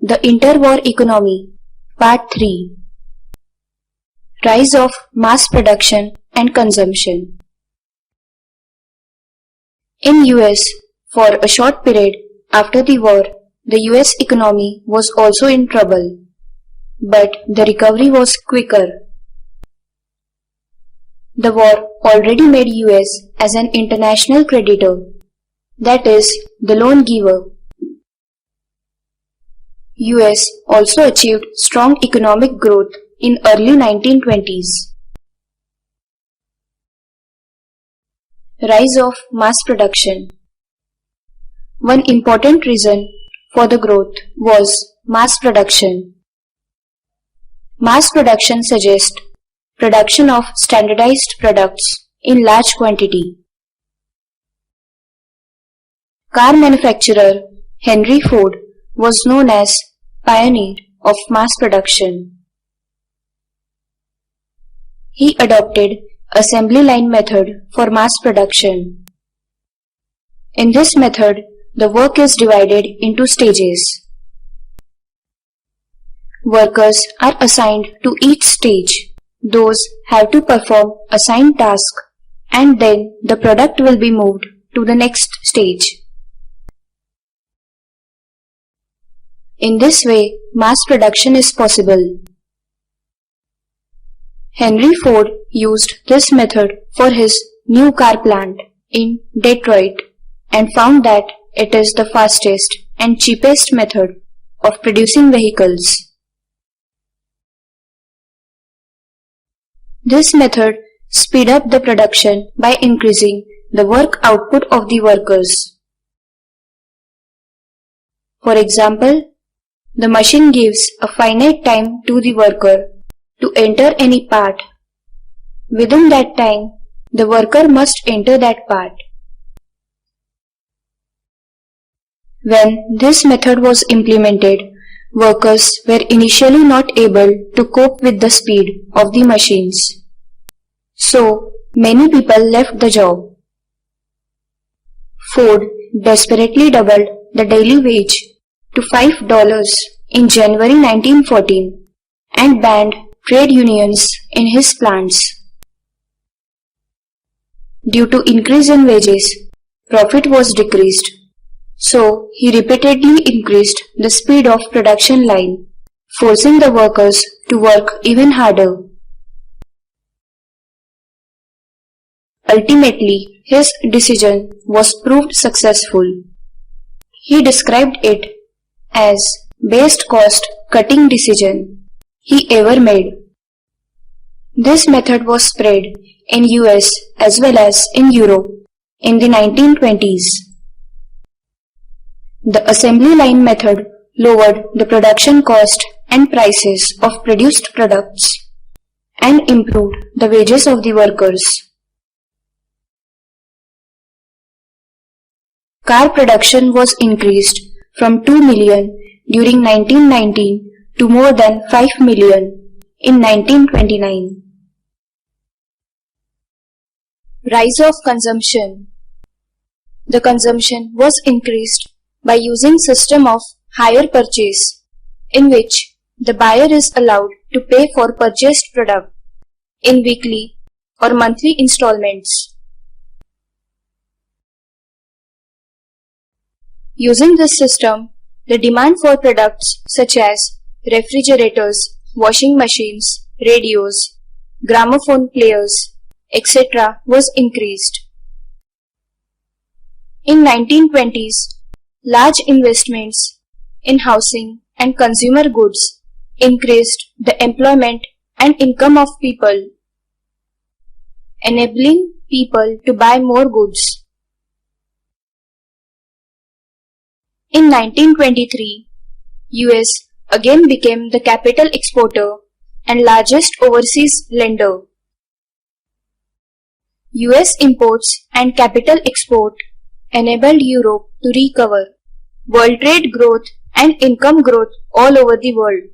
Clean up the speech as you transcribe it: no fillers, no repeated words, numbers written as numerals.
The Interwar Economy, Part 3. Rise of Mass Production and Consumption. In US, for a short period after the war, the US economy was also in trouble, but the recovery was quicker. The war already made US as an international creditor, that is, the loan giver. US also achieved strong economic growth in early 1920s. Rise of mass production. One important reason for the growth was mass production. Mass production suggests production of standardized products in large quantity. Car manufacturer Henry Ford was known as pioneer of mass production. He adopted assembly line method for mass production. In this method, the work is divided into stages. Workers are assigned to each stage. Those have to perform assigned task and then the product will be moved to the next stage. In this way, mass production is possible. Henry Ford used this method for his new car plant in Detroit and found that it is the fastest and cheapest method of producing vehicles. This method speeds up the production by increasing the work output of the workers. For example, the machine gives a finite time to the worker to enter any part. Within that time, the worker must enter that part. When this method was implemented, workers were initially not able to cope with the speed of the machines. So, many people left the job. Ford desperately doubled the daily wage to $5 in January 1914 and banned trade unions in his plants. Due to increase in wages, profit was decreased. So, he repeatedly increased the speed of production line, forcing the workers to work even harder. Ultimately, his decision was proved successful. He described it as best cost cutting decision he ever made. This method was spread in US as well as in Europe in the 1920s. The assembly line method lowered the production cost and prices of produced products and improved the wages of the workers. Car production was increased from 2 million during 1919 to more than 5 million in 1929. Rise of consumption. The consumption was increased by using system of hire purchase, in which the buyer is allowed to pay for purchased product in weekly or monthly installments. Using this system, the demand for products such as refrigerators, washing machines, radios, gramophone players, etc. was increased. In 1920s, large investments in housing and consumer goods increased the employment and income of people, enabling people to buy more goods. In 1923, US again became the capital exporter and largest overseas lender. US imports and capital export enabled Europe to recover, world trade growth and income growth all over the world.